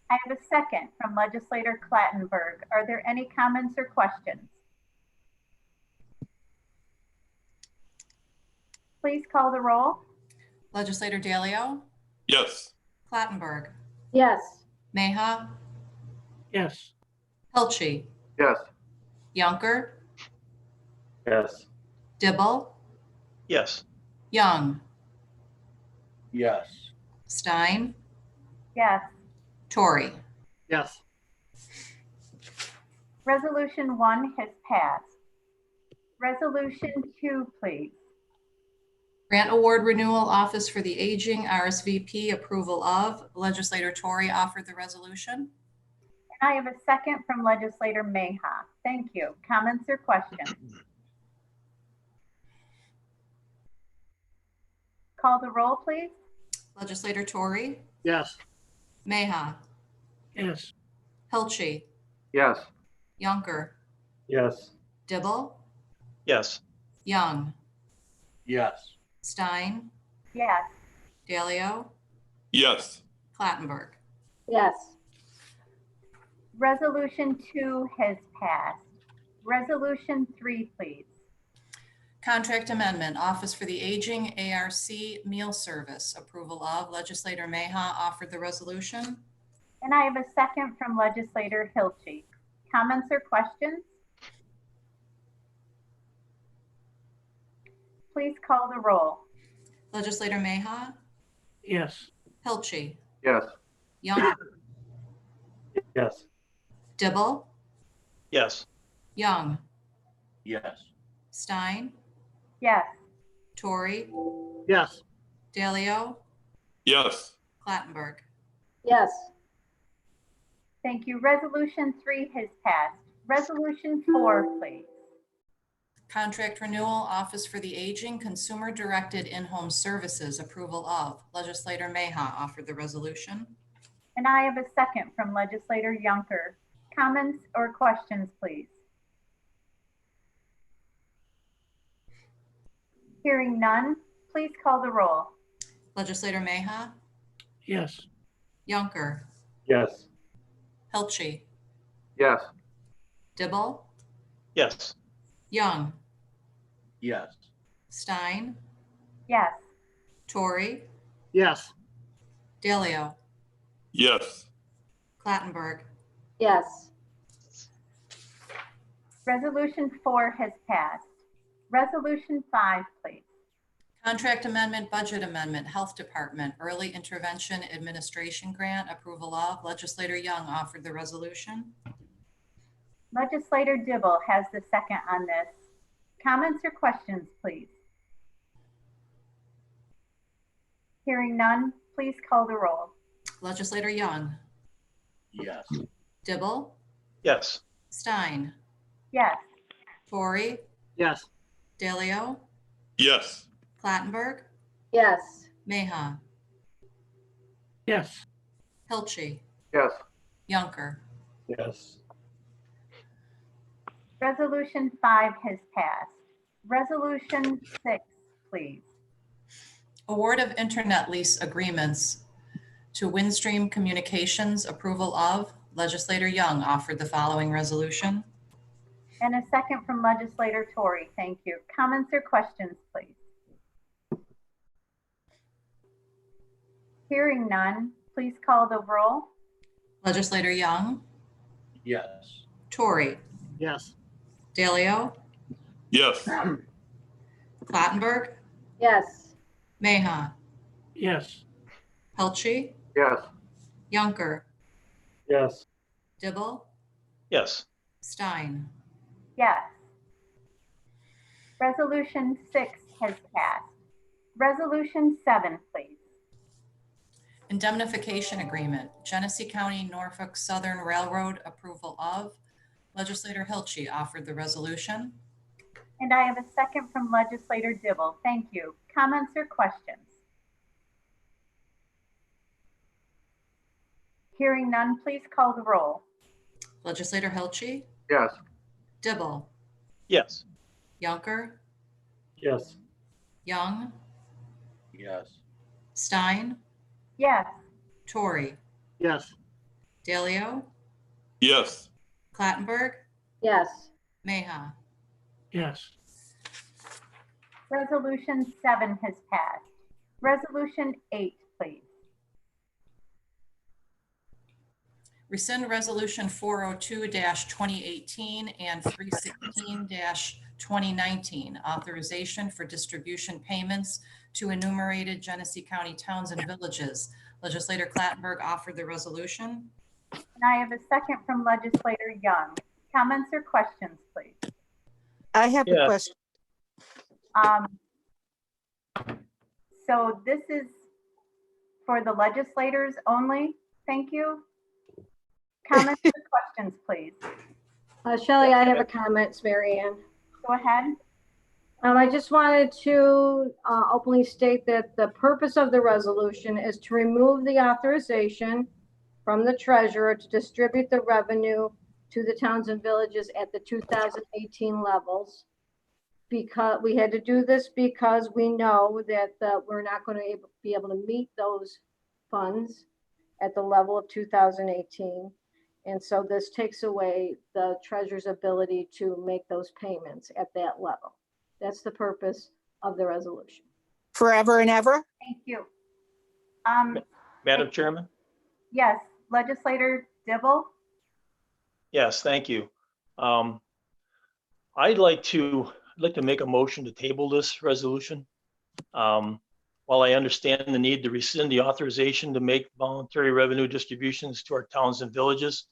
I have a second from Legislator Clattenburg. Are there any comments or questions? Please call the roll. Legislator Delio, Yes. Clattenburg, Yes. Meha, Yes. Hilchi, Yes. Yunker, Yes. Dibble, Yes. Young, Yes. Stein, Yes. Torrey. Yes. Resolution 1 has passed. Resolution 2, please. Grant Award Renewal Office for the Aging, RSVP. Approval of. Legislator Torrey offered the resolution. I have a second from Legislator Meha. Thank you. Comments or questions? Call the roll, please. Legislator Torrey, Yes. Meha, Yes. Hilchi, Yes. Yunker, Yes. Dibble, Yes. Young, Yes. Stein, Yes. Delio, Yes. Clattenburg. Yes. Resolution 2 has passed. Resolution 3, please. Contract Amendment, Office for the Aging, ARC Meal Service. Approval of. Legislator Meha offered the resolution. And I have a second from Legislator Hilchi. Comments or questions? Please call the roll. Legislator Meha, Yes. Hilchi, Yes. Young, Yes. Dibble, Yes. Young, Yes. Stein, Yes. Torrey, Yes. Delio, Yes. Clattenburg. Yes. Thank you. Resolution 3 has passed. Resolution 4, please. Contract renewal, Office for the Aging, consumer-directed in-home services, approval of. Legislator Meha offered the resolution. And I have a second from Legislator Yunker. Comments or questions, please? Hearing none, please call the roll. Legislator Meha, Yes. Yunker, Yes. Pelchi, Yes. Dibble, Yes. Young, Yes. Stein, Yes. Torrey, Yes. Dalio, Yes. Clattenburg. yes, Resolution 4 has passed. Resolution 5, please. Contract amendment, budget amendment, Health Department, Early Intervention Administration Grant, approval of. Legislator Young offered the resolution. Legislator Dibble has the second on this. Comments or questions, please? Hearing none, please call the roll. Legislator Young, Yes. Dibble, Yes. Stein, Yes. Torrey, Yes. Dalio, Yes. Clattenburg, yes, Meha, Yes. Pelchi, Yes. Yunker. Yes. Resolution 5 has passed. Resolution 6, please. Award of internet lease agreements to Windstream Communications, approval of. Legislator Young offered the following resolution. And a second from Legislator Torrey. Thank you. Comments or questions, please? Hearing none, please call the roll. Legislator Young, Yes. Torrey, Yes. Dalio, Yes. Clattenburg, yes, Meha, Yes. Pelchi, Yes. Yunker, Yes. Dibble, Yes. Stein. Yes. Resolution 6 has passed. Resolution 7, please. Indemnification agreement, Genesee County, Norfolk Southern Railroad, approval of. Legislator Hilchi offered the resolution. And I have a second from Legislator Dibble. Thank you. Comments or questions? Hearing none, please call the roll. Legislator Hilchi, Yes. Dibble, Yes. Yunker, Yes. Young, Yes. Stein, Yes. Torrey, Yes. Dalio, Yes. Clattenburg, yes, Meha. Yes. Resolution 7 has passed. Resolution 8, please. Rescind Resolution 402-2018 and 316-2019, authorization for distribution payments to enumerated Genesee County towns and villages. Legislator Clattenburg offered the resolution. And I have a second from Legislator Young. Comments or questions, please? I have a Yes. question. So this is for the legislators only. Thank you. Comments or questions, please? Shelley, I have a comment, Mary Ann. Go ahead. I just wanted to openly state that the purpose of the resolution is to remove the authorization from the treasurer to distribute the revenue to the towns and villages at the 2018 levels. Because we had to do this because we know that we're not going to be able to meet those funds at the level of 2018. And so this takes away the treasurer's ability to make those payments at that level. That's the purpose of the resolution. Forever and ever? Thank you. Madam Chairman? Yes, Legislator Dibble. Yes, thank you. I'd like to make a motion to table this resolution. While I understand the need to rescind the authorization to make voluntary revenue distributions to our towns and villages,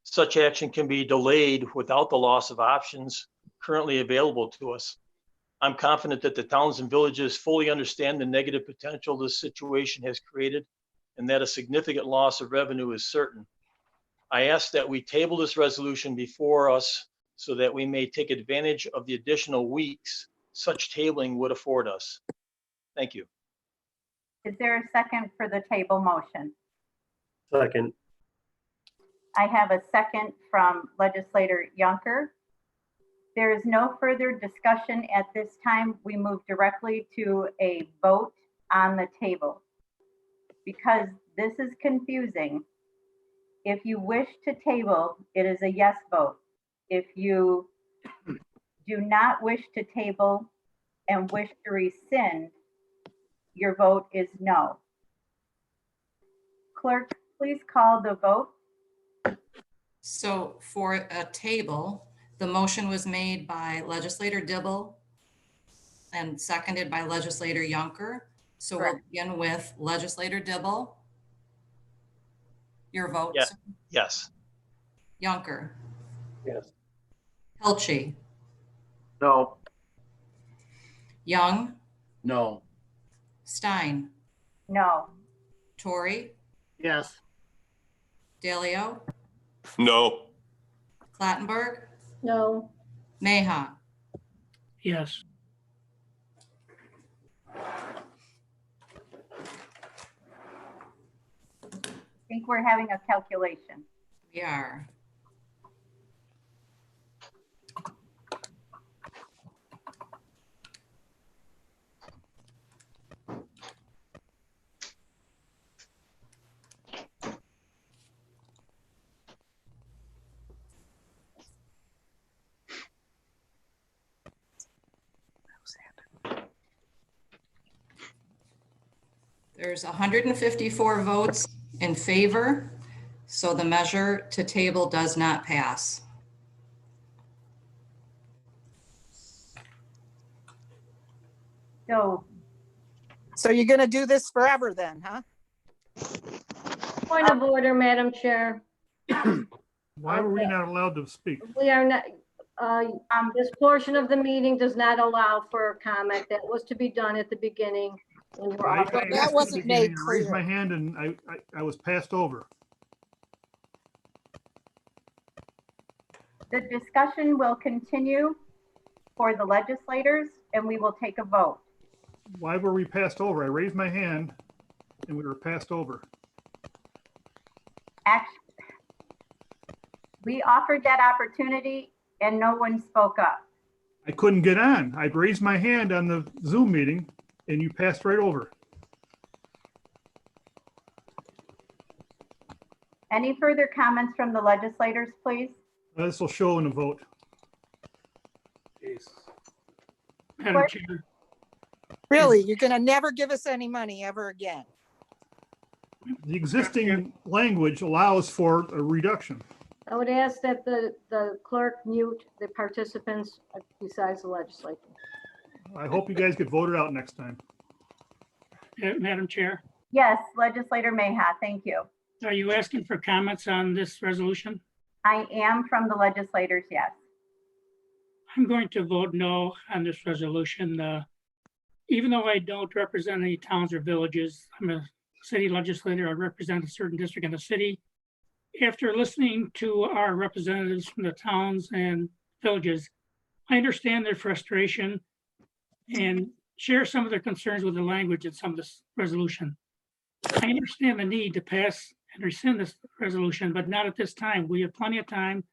such action can be delayed without the loss of options currently available to us. I'm confident that the towns and villages fully understand the negative potential this situation has created and that a significant loss of revenue is certain. I ask that we table this resolution before us so that we may take advantage of the additional weeks such tabling would afford us. Thank you. Is there a second for the table motion? Second. I have a second from Legislator Yunker. There is no further discussion at this time. We move directly to a vote on the table. Because this is confusing, if you wish to table, it is a yes vote. If you do not wish to table and wish to rescind, your vote is no. Clerk, please call the vote. So for a table, the motion was made by Legislator Dibble and seconded by Legislator Yunker. So we'll begin with Legislator Dibble. Your vote. Yeah. Sir? Yes. Yunker. Yes. Pelchi. No. Young. No. Stein. No. Torrey. Yes. Dalio. No. Clattenburg. No. Neha. Yes. I think we're having a calculation. We are. There's 154 votes in favor, so the measure to table does not pass. So you're going to do this forever then, huh? Point of order, Madam Chair. Why were we not allowed to speak? We are not, this portion of the meeting does not allow for comment. That was to be done at the beginning. When we're all- That wasn't made I raised my clear. hand and I was passed over. the discussion will continue for the legislators and we will take a vote. Why were we passed over? I raised my hand and we were passed over. Actually, we offered that opportunity and no one spoke up. I couldn't get on. I raised my hand on the Zoom meeting and you passed right over. Any further comments from the legislators, please? This will show in the vote. Madam Clerk? Chair, Really, you're going to never give us any money ever again. the existing language allows for a reduction. I would ask that the clerk mute the participants besides the legislature. I hope you guys get voted out next time. Madam Chair, Yes, Legislator Mayha, thank you. are you asking for comments on this resolution? I am from the legislators, yes. I'm going to vote no on this resolution. Even though I don't represent any towns or villages, I'm a city legislator. I represent a certain district in the city. After listening to our representatives from the towns and villages, I understand their frustration and share some of their concerns with the language in some of this resolution. I understand the need to pass and rescind this resolution, but not at this time. We have plenty of time.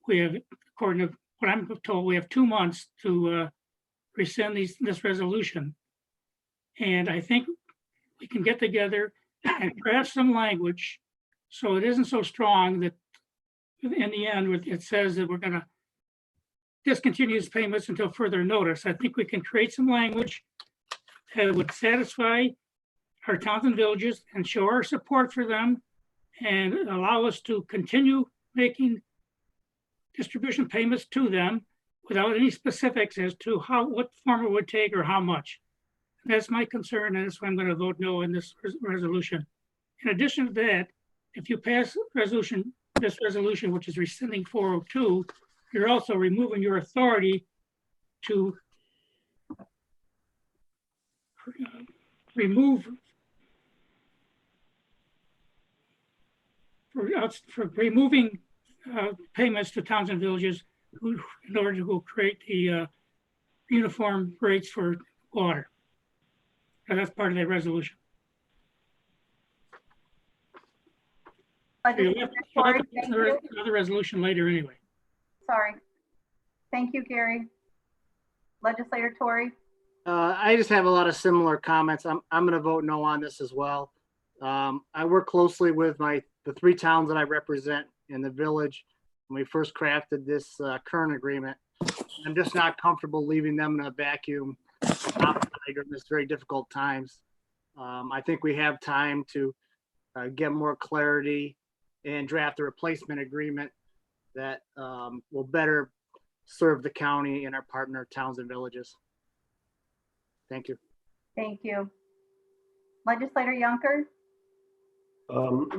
We have, according to what I'm told, we have 2 months to rescind this resolution. And I think we can get together and craft some language so it isn't so strong that in the end, it says that we're going to discontinue these payments until further notice. I think we can create some language that would satisfy our towns and villages and show our support for them and allow us to continue making distribution payments to them without any specifics as to what form it would take or how much. That's my concern, and that's why I'm going to vote no in this resolution. In addition to that, if you pass this resolution, which is rescinding 402, you're also removing your authority to remove for removing payments to towns and villages in order to create the uniform rates for water. And that's part of the resolution. You'll have Legislator to Tory, pass another resolution later anyway. sorry. Thank you, Gary. Legislator Tory, I just have a lot of similar comments. I'm going to vote no on this as well. I work closely with the 3 towns that I represent in the village when we first crafted this current agreement. I'm just not comfortable leaving them in a vacuum during this very difficult times. I think we have time to get more clarity and draft a replacement agreement that will better serve the county and our partner towns and villages. Thank you. thank you. Legislator Yunker,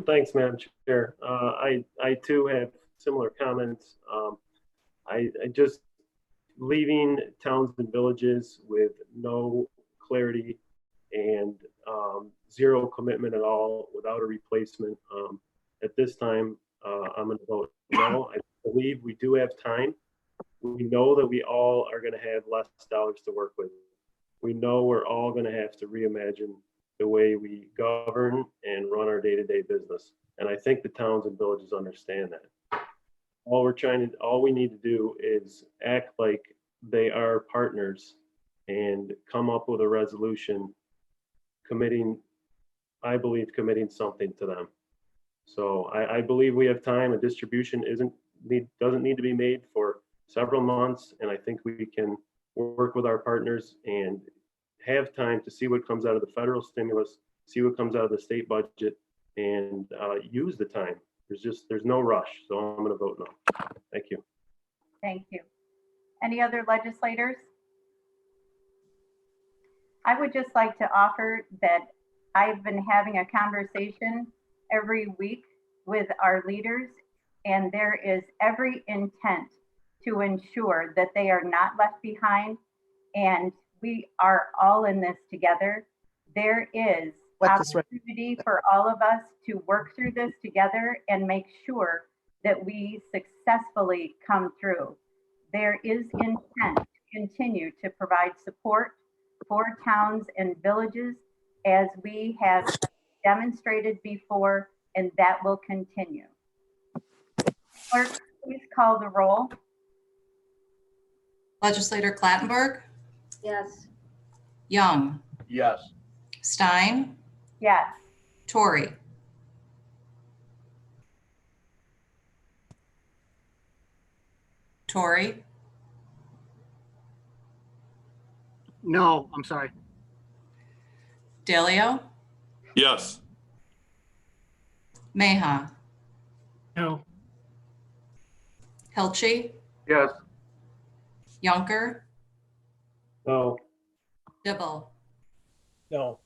Thanks, Madam Chair. I too have similar comments. I just leaving towns and villages with no clarity and zero commitment at all without a replacement. At this time, I'm going to vote no. I believe we do have time. We know that we all are going to have less dollars to work with. We know we're all going to have to reimagine the way we govern and run our day-to-day business. And I think the towns and villages understand that. All we need to do is act like they are partners and come up with a resolution committing something to them. So I believe we have time. A distribution doesn't need to be made for several months. And I think we can work with our partners and have time to see what comes out of the federal stimulus, see what comes out of the state budget, and use the time. There's no rush. So I'm going to vote no. Thank you. thank you. Any other legislators? I would just like to offer that I've been having a conversation every week with our leaders, and there is every intent to ensure that they are not left behind, and we are all in this together. There is opportunity for all of us to work through this together and make sure that we successfully come through. There is intent to continue to provide support for towns and villages as we have demonstrated before, and that will continue. Clerk, please call the roll. Legislator Clattenburg, Yes. Young, Yes. Stein, Yes, Tory, Tory, No, I'm sorry. Dalio, Yes. Meha, No. Hilchi, Yes. Yunker, No. Dibble. No.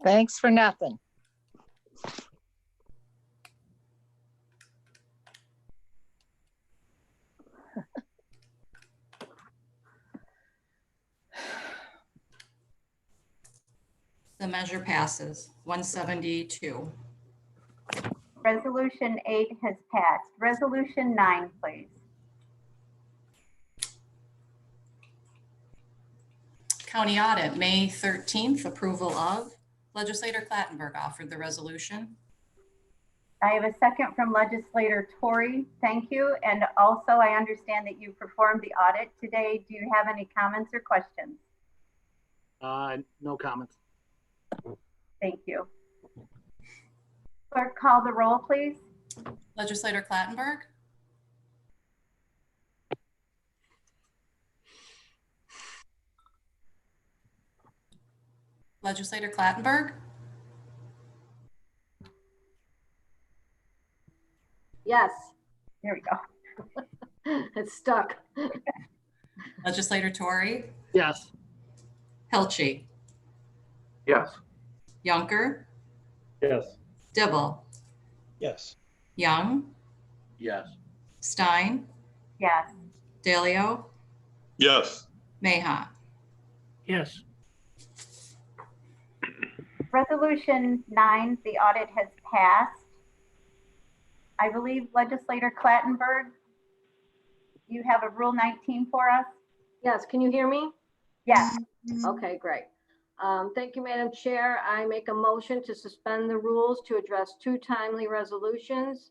Thanks for nothing. The measure passes 172. Resolution 8 has passed. Resolution 9, please. County audit, May 13th, approval of. Legislator Clattenburg offered the resolution. I have a second from Legislator Tory. Thank you. And also, I understand that you performed the audit today. Do you have any comments or questions? No comments. Thank you. Clerk, call the roll, please. Legislator Clattenburg, Legislator Clattenburg, Yes. There we go. It's stuck. Legislator Tory, Yes. Hilchi, Yes. Yunker, Yes. Dibble, Yes. Young, Yes. Stein, Yes, Dalio, Yes. Meha. Yes. Resolution 9, the audit has passed. I believe Legislator Clattenburg, you have a Rule 19 for us? Yes, can you hear me? Yes. Okay, great. Thank you, Madam Chair. I make a motion to suspend the rules to address 2 timely resolutions.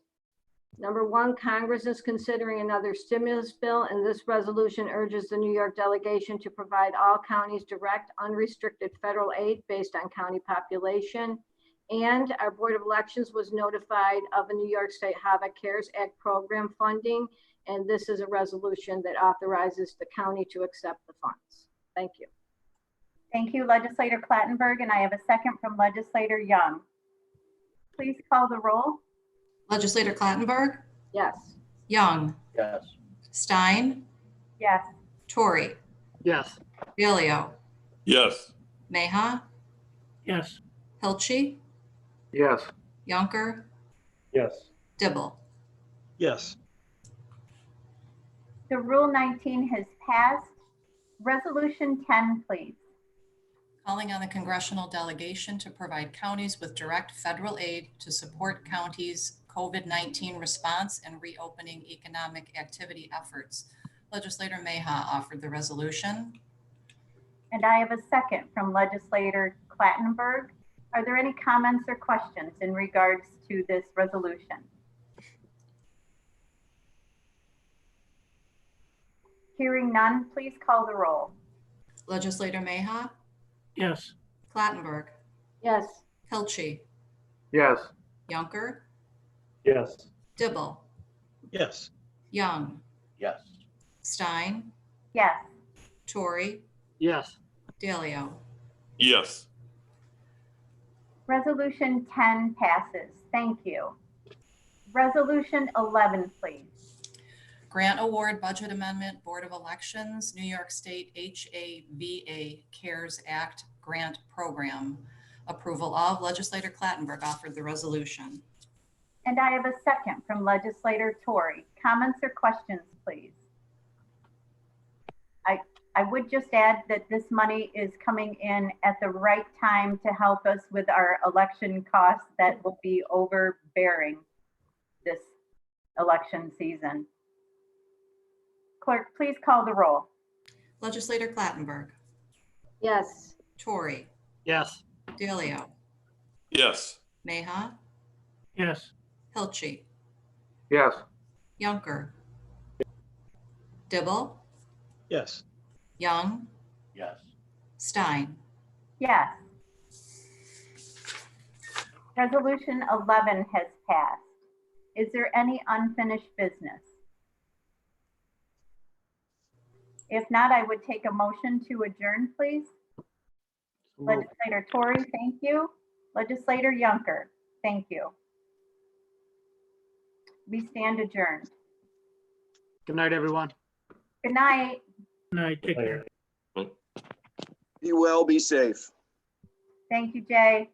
Number 1, Congress is considering another stimulus bill, and this resolution urges the New York delegation to provide all counties direct, unrestricted federal aid based on county population. And our Board of Elections was notified of a New York State HAVA CARES Act program funding, and this is a resolution that authorizes the county to accept the funds. Thank you. Thank you, Legislator Clattenburg, and I have a second from Legislator Young. Please call the roll. Legislator Clattenburg, Yes. Young, Yes. Stein, Yes. Torrey, Yes. Dilio, Yes. Meha, Yes. Hilchi, Yes. Yunker, Yes. Dibble. Yes. The Rule 19 has passed. Resolution 10, please. Calling on the congressional delegation to provide counties with direct federal aid to support counties' COVID-19 response and reopening economic activity efforts. Legislator Meha offered the resolution. And I have a second from Legislator Clattenburg. Are there any comments or questions in regards to this resolution? Hearing none, please call the roll. Legislator Meha, Yes. Clattenburg, Yes. Hilchi, Yes. Yunker, Yes. Dibble, Yes. Young, Yes. Stein, Yes. Torrey, Yes. Dilio. Yes. Resolution 10 passes. Thank you. Resolution 11, please. Grant Award Budget Amendment, Board of Elections, New York State HAVA CARES Act Grant Program. Approval of. Legislator Clattenburg offered the resolution. And I have a second from Legislator Torrey. Comments or questions, please? I would just add that this money is coming in at the right time to help us with our election costs that will be overbearing this election season. Clerk, please call the roll. Legislator Clattenburg, Yes. Torrey, Yes. Dilio, Yes. Meha, Yes. Hilchi, Yes. Yunker, Dibble, Yes. Young, Yes. Stein. Yes. Resolution 11 has passed. Is there any unfinished business? If not, I would take a motion to adjourn, please. Legislator Torrey, thank you. Legislator Yunker, thank you. We stand adjourned. Good night, everyone. Good night. Good night. Take care. Be well, be safe. Thank you, Jay.